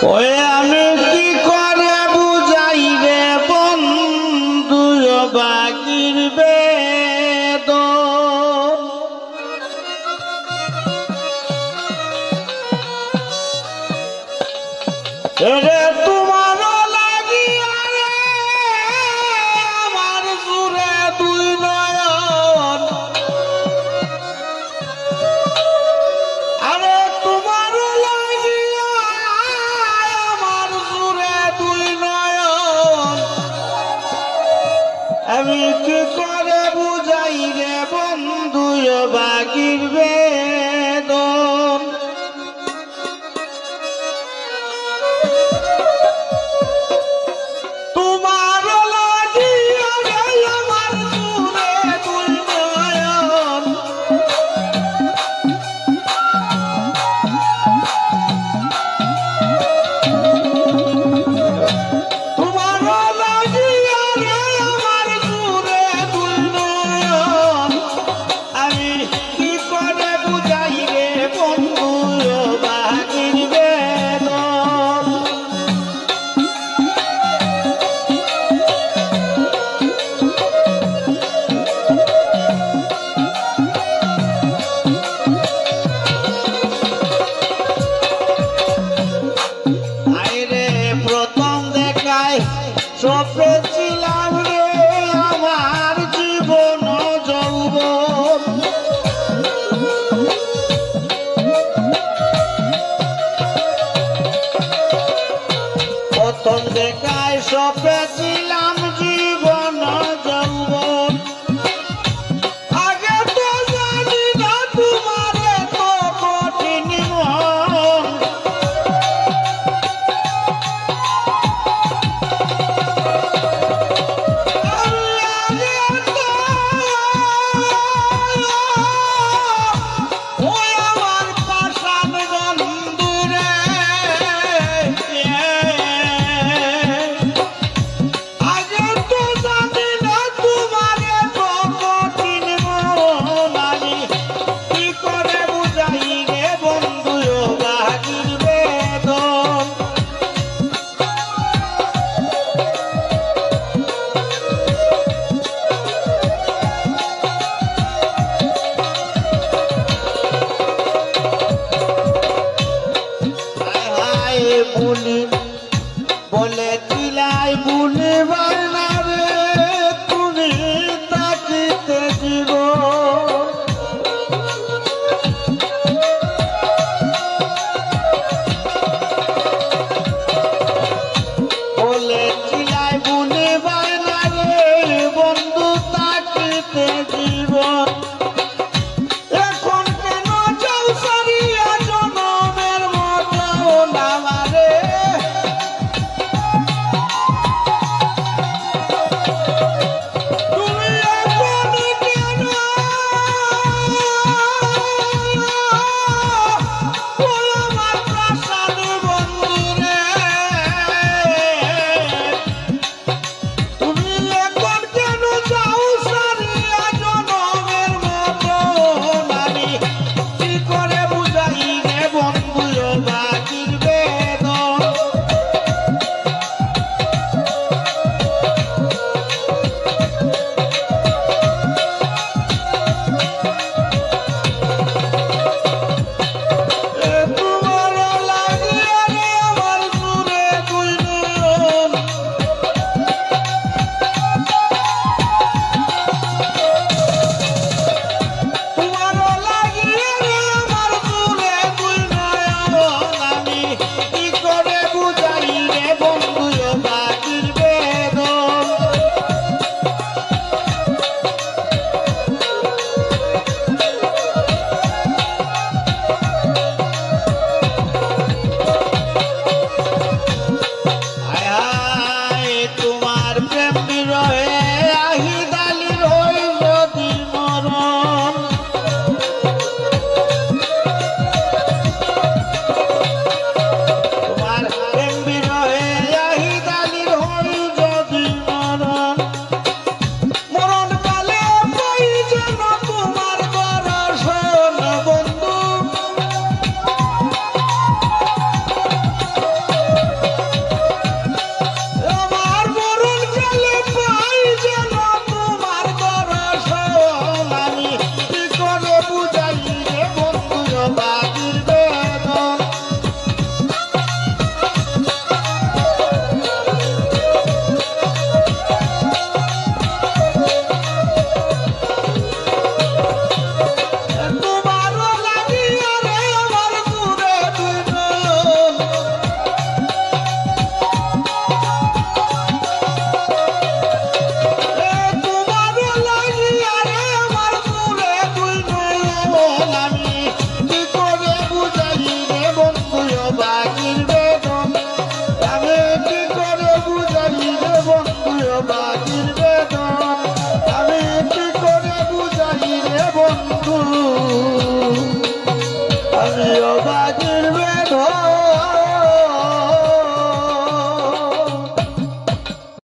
ওই আমি কি করে বুঝাই রে বন্ধু বাকির বেদন রে তোমার লাগিয়া রে আমার জুড়ে দুই নয়ন আরে তোমার লাগিয়া আমার জুড়ে দুই নয়ন আমি কি করে বুঝাই রে বন্ধু বাকির বেদন তোমার লাগিয়া রে আমার জুড়ে দুই নয়ন তোমার লাগিয়া রে আমার জুড়ে দুই নয়ন আমি কি করে বুঝাই রে বন্ধু বাকির বেদন আইরে প্রথম দেখায় স্বপ্নে ছিলাম রে আমার জীবন যৌবন প্রথম দেখায় স্বপ্নে ছিলাম জীবন যৌবন আগে তো জানি না তোমার এত কঠিন মন গিরবে ধর